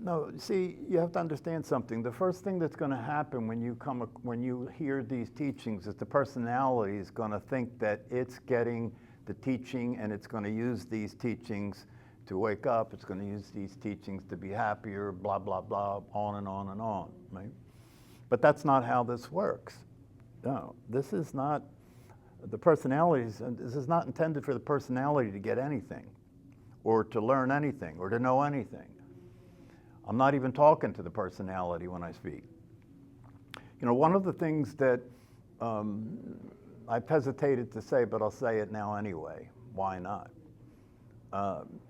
No, see, you have to understand something. The first thing that's going to happen when you hear these teachings is the personality is going to think that it's getting the teaching and it's going to use these teachings to wake up. It's going to use these teachings to be happier, blah, blah, blah, on and on and on, right? But that's not how this works. No, this is not the personalities, and this is not intended for the personality to get anything or to learn anything or to know anything. I'm not even talking to the personality when I speak. You know, one of the things that I've hesitated to say, but I'll say it now anyway, why not?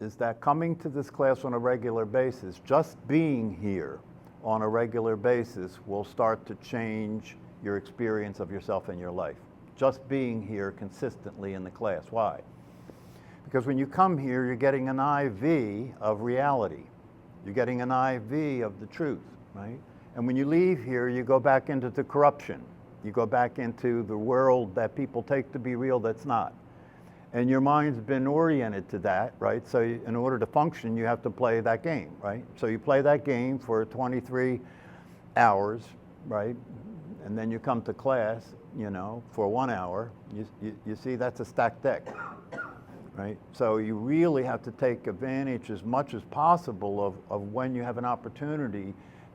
Is that coming to this class on a regular basis, just being here on a regular basis will start to change your experience of yourself and your life. Just being here consistently in the class. Why? Because when you come here, you're getting an IV of reality. You're getting an IV of the truth, right? And when you leave here, you go back into the corruption. You go back into the world that people take to be real that's not. And your mind's been oriented to that, right? So in order to function, you have to play that game, right? So you play that game for 23 hours, right? And then you come to class, you know, for 1 hour. You see, that's a stacked deck. Right? So you really have to take advantage as much as possible of when you have an opportunity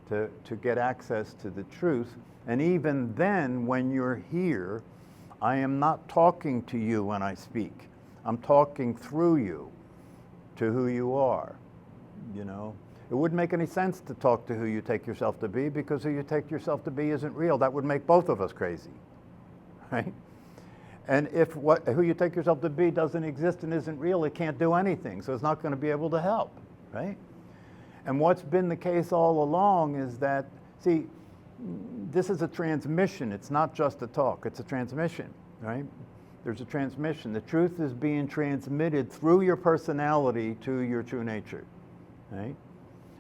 to get access to the truth. And even then, when you're here, I am not talking to you when I speak. I'm talking through you to who you are, you know. It wouldn't make any sense to talk to who you take yourself to be, because who you take yourself to be isn't real. That would make both of us crazy, right? And if who you take yourself to be doesn't exist and isn't real, it can't do anything. So it's not going to be able to help, right? And what's been the case all along is that, see, this is a transmission. It's not just a talk. It's a transmission, right? There's a transmission. The truth is being transmitted through your personality to your true nature, right?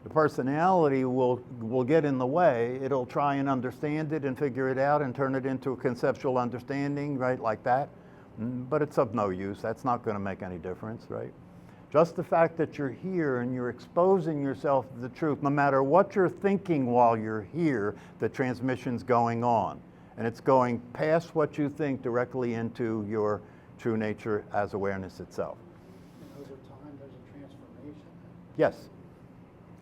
The personality will get in the way. It'll try and understand it and figure it out and turn it into a conceptual understanding, right, like that. But it's of no use. That's not going to make any difference, right? Just the fact that you're here and you're exposing yourself to the truth, no matter what you're thinking while you're here, the transmission's going on. And it's going past what you think directly into your true nature as awareness itself. And over time, there's a transformation. Yes.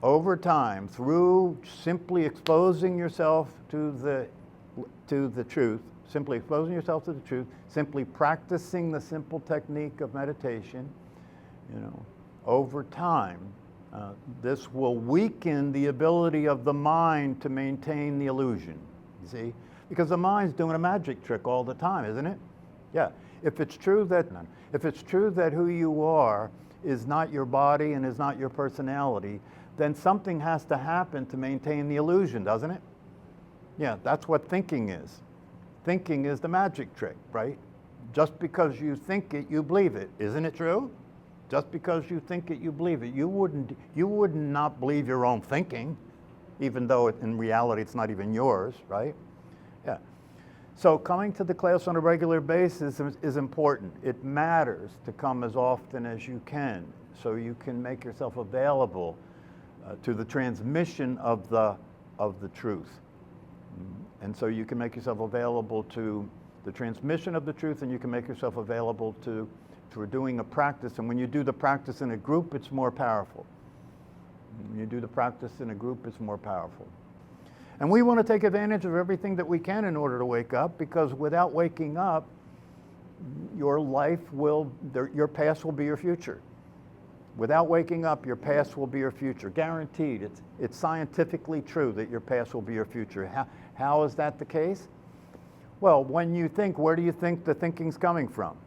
Over time, through simply exposing yourself to the truth, simply exposing yourself to the truth, simply practicing the simple technique of meditation, you know, over time, this will weaken the ability of the mind to maintain the illusion, you see? Because the mind's doing a magic trick all the time, isn't it? Yeah. If it's true that who you are is not your body and is not your personality, then something has to happen to maintain the illusion, doesn't it? Yeah, that's what thinking is. Thinking is the magic trick, right? Just because you think it, you believe it. Isn't it true? Just because you think it, you believe it. You would not believe your own thinking, even though in reality it's not even yours, right? Yeah. So coming to the class on a regular basis is important. It matters to come as often as you can, so you can make yourself available to the transmission of the truth. And so you can make yourself available to the transmission of the truth, and you can make yourself available to doing a practice. And when you do the practice in a group, it's more powerful. When you do the practice in a group, it's more powerful. And we want to take advantage of everything that we can in order to wake up, because without waking up, your past will be your future. Without waking up, your past will be your future. Guaranteed. It's scientifically true that your past will be your future. How is that the case? Well, when you think, where do you think the thinking's coming from?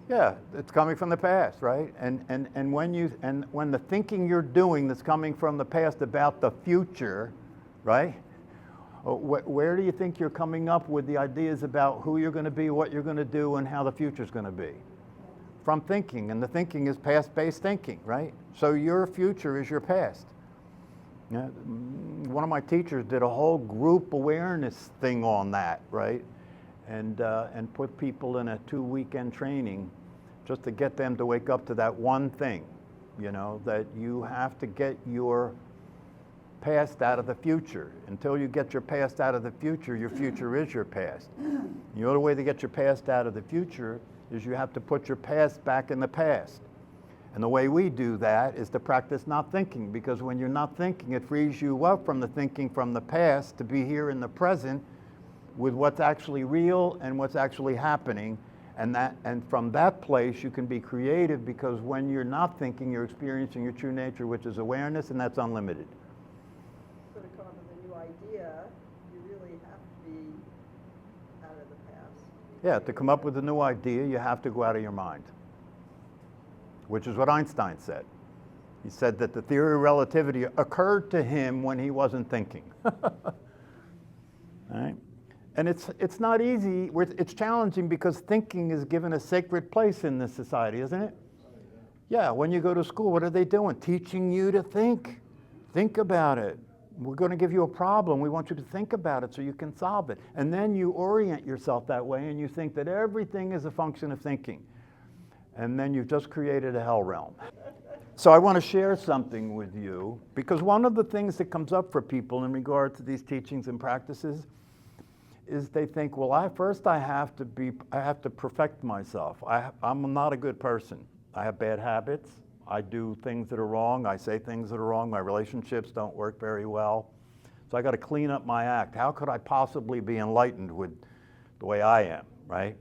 Yeah, it's coming from the past, right? And when the thinking you're doing that's coming from the past about the future, right? Where do you think you're coming up with the ideas about who you're going to be, what you're going to do, and how the future's going to be? From thinking, and the thinking is past-based thinking, right? So your future is your past. Yeah, one of my teachers did a whole group awareness thing on that, right? And put people in a 2-weekend training just to get them to wake up to that one thing, you know, that you have to get your past out of the future. Until you get your past out of the future is your past. The only way to get your past out of the future is you have to put your past back in the past. And the way we do that is to practice not thinking, because when you're not thinking, it frees you up from the thinking from the past to be here in the present with what's actually real and what's actually happening. And from that place, you can be creative, because when you're not thinking, you're experiencing your true nature, which is awareness, and that's unlimited. So to come up with a new idea, you really have to be out of the past. Yeah, to come up with a new idea, you have to go out of your mind, which is what Einstein said. He said that the theory of relativity occurred to him when he wasn't thinking. Right? And it's not easy, it's challenging, because thinking is given a sacred place in this society, isn't it? Yeah, when you go to school, what are they doing? Teaching you to think. Think about it. We're going to give you a problem. We want you to think about it so you can solve it. And then you orient yourself that way, and you think that everything is a function of thinking. And then you've just created a hell realm. So I want to share something with you, because one of the things that comes up for people in regard to these teachings and practices is they think, well, I have to perfect myself. I'm not a good person. I have bad habits. I do things that are wrong. I say things that are wrong. My relationships don't work very well. So I got to clean up my act. How could I possibly be enlightened with the way I am, right?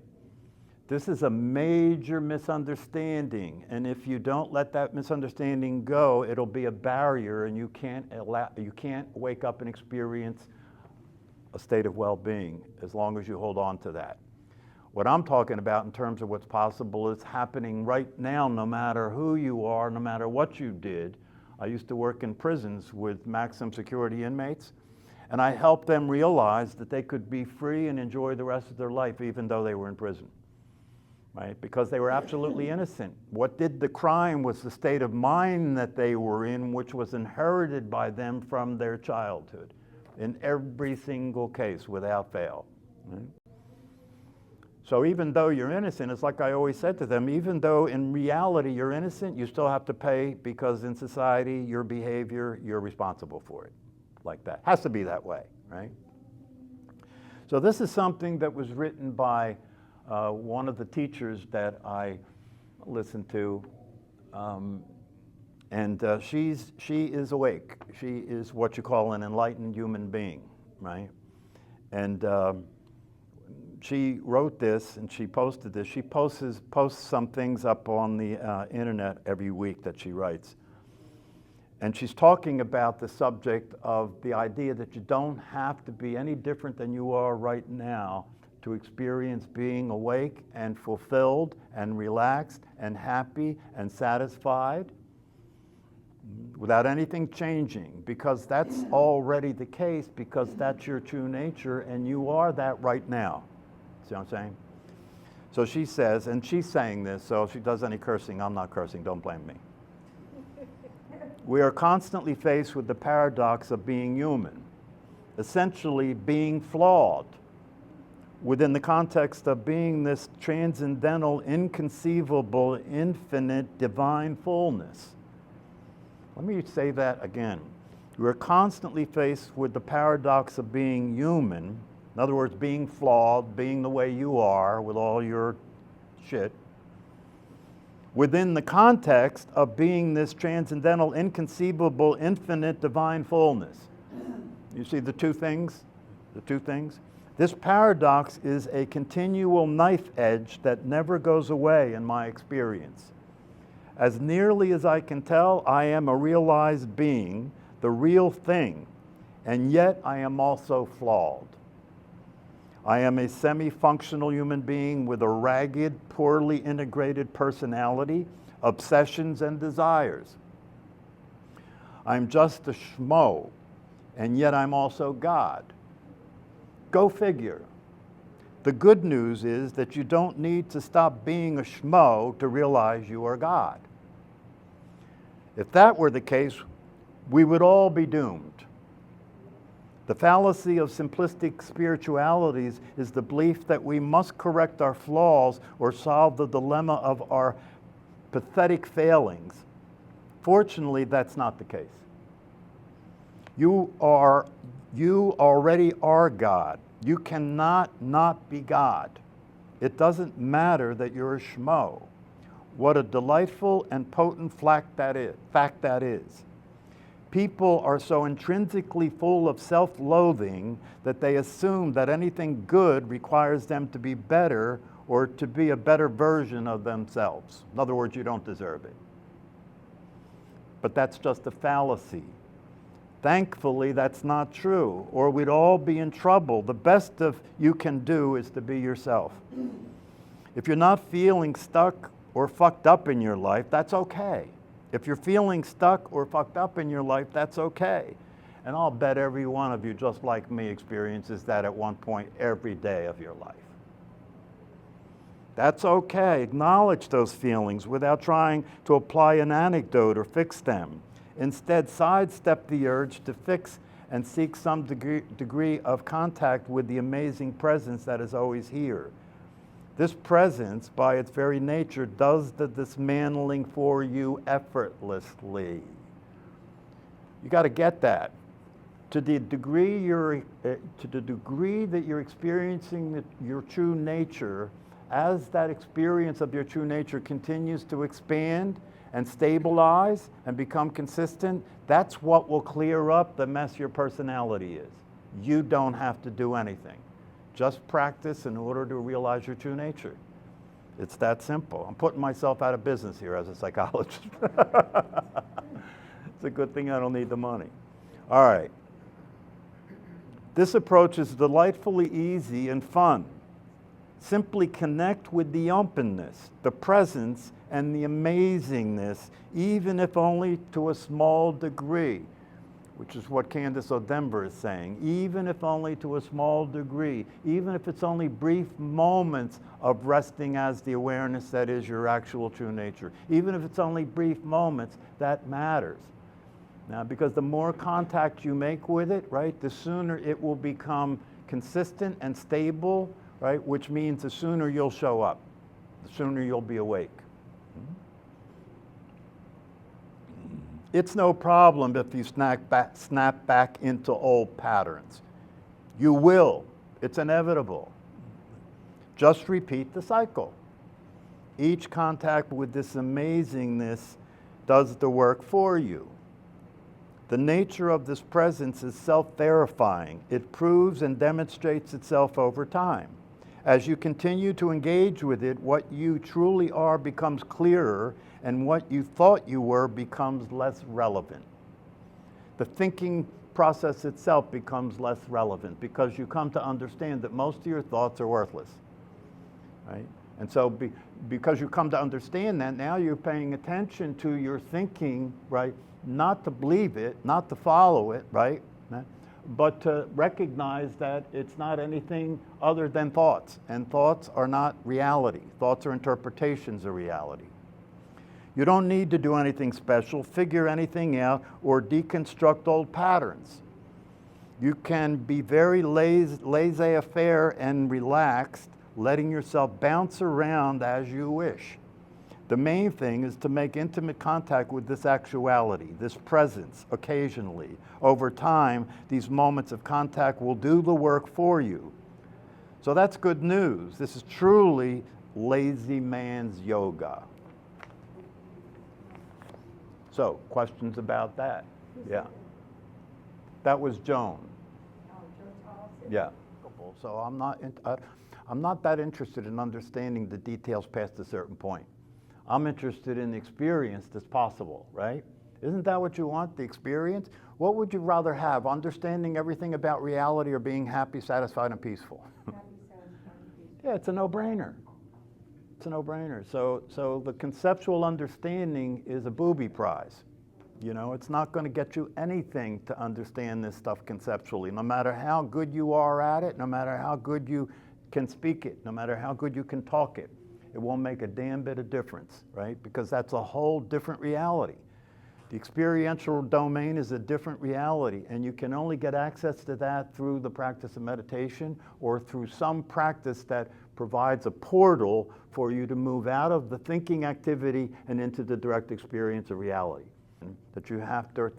This is a major misunderstanding, and if you don't let that misunderstanding go, it'll be a barrier, and you can't wake up and experience a state of well-being as long as you hold on to that. What I'm talking about in terms of what's possible is happening right now, no matter who you are, no matter what you did. I used to work in prisons with maximum security inmates, and I helped them realize that they could be free and enjoy the rest of their life even though they were in prison. Right? Because they were absolutely innocent. What did the crime was the state of mind that they were in, which was inherited by them from their childhood, in every single case without fail. Right? So even though you're innocent, it's like I always said to them, even though in reality you're innocent, you still have to pay, because in society, your behavior, you're responsible for it. Like that. Has to be that way, right? So this is something that was written by one of the teachers that I listened to, and she is awake. She is what you call an enlightened human being, right? And she wrote this, and she posted this. She posts some things up on the internet every week that she writes. And she's talking about the subject of the idea that you don't have to be any different than you are right now to experience being awake and fulfilled and relaxed and happy and satisfied without anything changing, because that's already the case, because that's your true nature and you are that right now. See what I'm saying? So she says, and she's saying this, so if she does any cursing, I'm not cursing, don't blame me. We are constantly faced with the paradox of being human, essentially being flawed, within the context of being this transcendental, inconceivable, infinite, divine fullness. Let me say that again. We're constantly faced with the paradox of being human, in other words, being flawed, being the way you are with all your shit, within the context of being this transcendental, inconceivable, infinite, divine fullness. You see the two things? The two things? This paradox is a continual knife edge that never goes away in my experience. As nearly as I can tell, I am a realized being, the real thing, and yet I am also flawed. I am a semi-functional human being with a ragged, poorly integrated personality, obsessions, and desires. I'm just a schmo, and yet I'm also God. Go figure. The good news is that you don't need to stop being a schmo to realize you are God. If that were the case, we would all be doomed. The fallacy of simplistic spiritualities is the belief that we must correct our flaws or solve the dilemma of our pathetic failings Fortunately, that's not the case. You already are God. You cannot not be God. It doesn't matter that you're a schmo. What a delightful and potent fact that is. People are so intrinsically full of self-loathing that they assume that anything good requires them to be better or to be a better version of themselves. In other words, you don't deserve it. But that's just a fallacy. Thankfully, that's not true, or we'd all be in trouble. The best of you can do is to be yourself. If you're not feeling stuck or fucked up in your life, that's okay. If you're feeling stuck or fucked up in your life, that's okay. And I'll bet every one of you, just like me, experiences that at one point every day of your life. That's okay. Acknowledge those feelings without trying to apply an anecdote or fix them. Instead, sidestep the urge to fix and seek some degree of contact with the amazing presence that is always here. This presence, by its very nature, does the dismantling for you effortlessly. You got to get that. To the degree that you're experiencing your true nature, as that experience of your true nature continues to expand and stabilize and become consistent, that's what will clear up the mess your personality is. You don't have to do anything. Just practice in order to realize your true nature. It's that simple. I'm putting myself out of business here as a psychologist. It's a good thing I don't need the money. All right. This approach is delightfully easy and fun. Simply connect with the openness, the presence, and the amazingness, even if only to a small degree, which is what Candace O'Denver is saying, even if only to a small degree, even if it's only brief moments of resting as the awareness that is your actual true nature. Even if it's only brief moments, that matters. Now, because the more contact you make with it, right, the sooner it will become consistent and stable, right, which means the sooner you'll show up, the sooner you'll be awake. It's no problem if you snap back into old patterns. You will. It's inevitable. Just repeat the cycle. Each contact with this amazingness does the work for you. The nature of this presence is self-verifying. It proves and demonstrates itself over time. As you continue to engage with it, what you truly are becomes clearer, and what you thought you were becomes less relevant. The thinking process itself becomes less relevant because you come to understand that most of your thoughts are worthless, right? And so because you come to understand that, now you're paying attention to your thinking, right? Not to believe it, not to follow it, right? But to recognize that it's not anything other than thoughts, and thoughts are not reality. Thoughts are interpretations of reality. You don't need to do anything special, figure anything out, or deconstruct old patterns. You can be very laissez-faire and relaxed, letting yourself bounce around as you wish. The main thing is to make intimate contact with this actuality, this presence, occasionally. Over time, these moments of contact will do the work for you. So that's good news. This is truly lazy man's yoga. So, questions about that? Yeah. That was Joan. Yeah. So I'm not that interested in understanding the details past a certain point. I'm interested in the experience that's possible, right? Isn't that what you want, the experience? What would you rather have, understanding everything about reality or being happy, satisfied, and peaceful? Happy, satisfied, and peaceful. Yeah, it's a no-brainer. It's a no-brainer. So the conceptual understanding is a booby prize. You know, it's not going to get you anything to understand this stuff conceptually, no matter how good you are at it, no matter how good you can speak it, no matter how good you can talk it. It won't make a damn bit of difference, right? Because that's a whole different reality. The experiential domain is a different reality, and you can only get access to that through the practice of meditation or through some practice that provides a portal for you to move out of the thinking activity and into the direct experience of reality. important that there are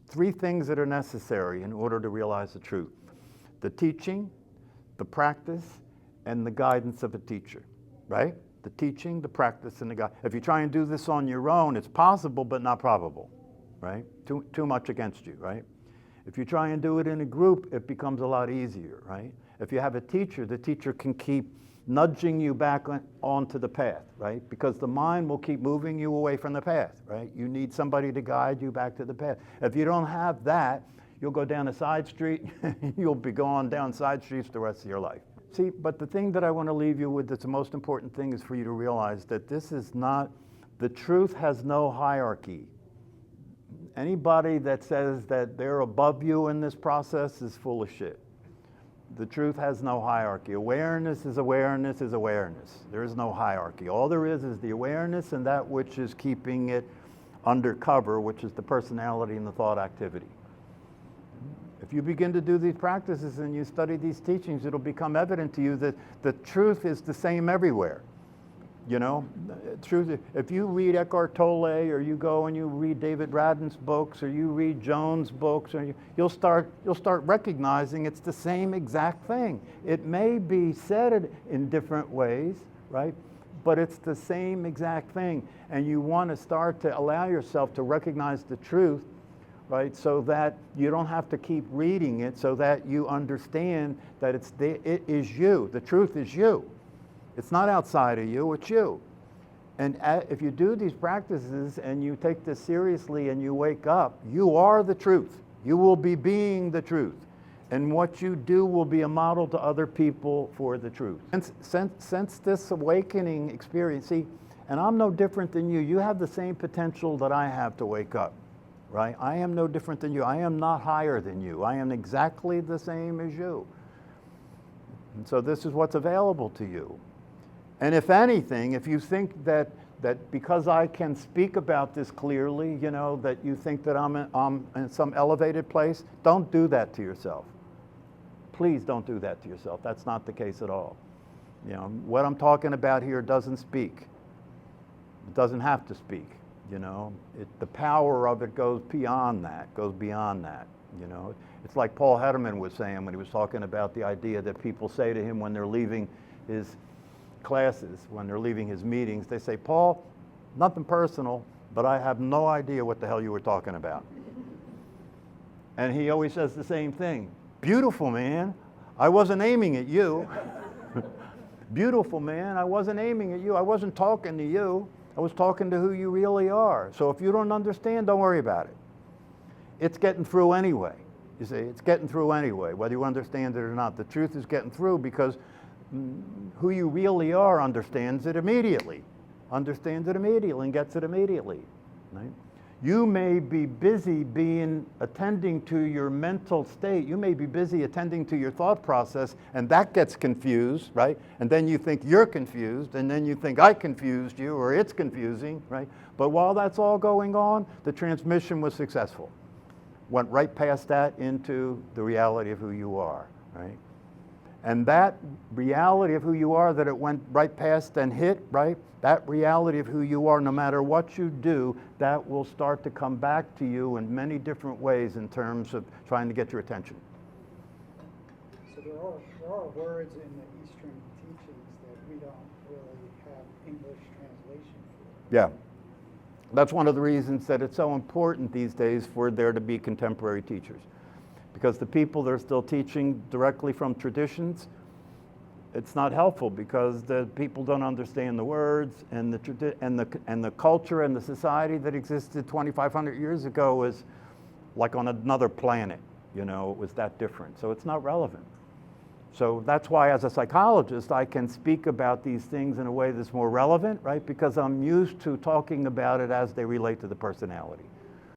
three things that are necessary in order to realize the truth: the teaching, the practice, and the guidance of a teacher, right? The teaching, the practice, and the guidance. If you try and do this on your own, it's possible but not probable, right? Too much against you, right? If you try and do it in a group, it becomes a lot easier, right? If you have a teacher, the teacher can keep nudging you back onto the path, right? Because the mind will keep moving you away from the path, right? You need somebody to guide you back to the path. If you don't have that, you'll go down a side street, you'll be going down side streets the rest of your life. See, but the thing that I want to leave you with that's the most important thing is for you to realize that this is not, the truth has no hierarchy. Anybody that says that they're above you in this process is full of shit. The truth has no hierarchy. Awareness is awareness is awareness. There is no hierarchy. All there is the awareness and that which is keeping it undercover, which is the personality and the thought activity. If you begin to do these practices and you study these teachings, it'll become evident to you that the truth is the same everywhere. You know, truth. If you read Eckhart Tolle, or you go and you read David Radden's books, or you read Jones' books, or you'll start recognizing it's the same exact thing. It may be said in different ways, right? But it's the same exact thing. And you want to start to allow yourself to recognize the truth, right? So that you don't have to keep reading it, so that you understand that it is you. The truth is you. It's not outside of you, it's you. And if you do these practices and you take this seriously and you wake up, you are the truth. You will be being the truth. And what you do will be a model to other people for the truth. Since this awakening experience, see, and I'm no different than you. You have the same potential that I have to wake up, right? I am no different than you. I am not higher than you. I am exactly the same as you. And so this is what's available to you. And if anything, if you think that because I can speak about this clearly, you know, that you think that I'm in some elevated place, don't do that to yourself. Please don't do that to yourself. That's not the case at all. You know, what I'm talking about here doesn't speak. It doesn't have to speak, you know. The power of it goes beyond that, you know. It's like Paul Hederman was saying when he was talking about the idea that people say to him when they're leaving his classes, when they're leaving his meetings, they say, "Paul, nothing personal, but I have no idea what the hell you were talking about." And he always says the same thing. "Beautiful, man. I wasn't aiming at you." "Beautiful, man. I wasn't aiming at you. I wasn't talking to you. I was talking to who you really are. So if you don't understand, don't worry about it. It's getting through anyway." You see, it's getting through anyway, whether you understand it or not. The truth is getting through because who you really are understands it immediately and gets it immediately, right? You may be busy attending to your mental state. You may be busy attending to your thought process, and that gets confused, right? And then you think you're confused, and then you think I confused you, or it's confusing, right? But while that's all going on, the transmission was successful. Went right past that into the reality of who you are, right? And that reality of who you are that it went right past and hit, right? That reality of who you are, no matter what you do, that will start to come back to you in many different ways in terms of trying to get your attention. So there are words in the Eastern teachings that we don't really have English translation for. Yeah. That's one of the reasons that it's so important these days for there to be contemporary teachers. Because the people that are still teaching directly from traditions, it's not helpful because the people don't understand the words, and the culture and the society that existed 2,500 years ago was like on another planet. You know, it was that different. So it's not relevant. So that's why as a psychologist, I can speak about these things in a way that's more relevant, right? Because I'm used to talking about it as they relate to the personality.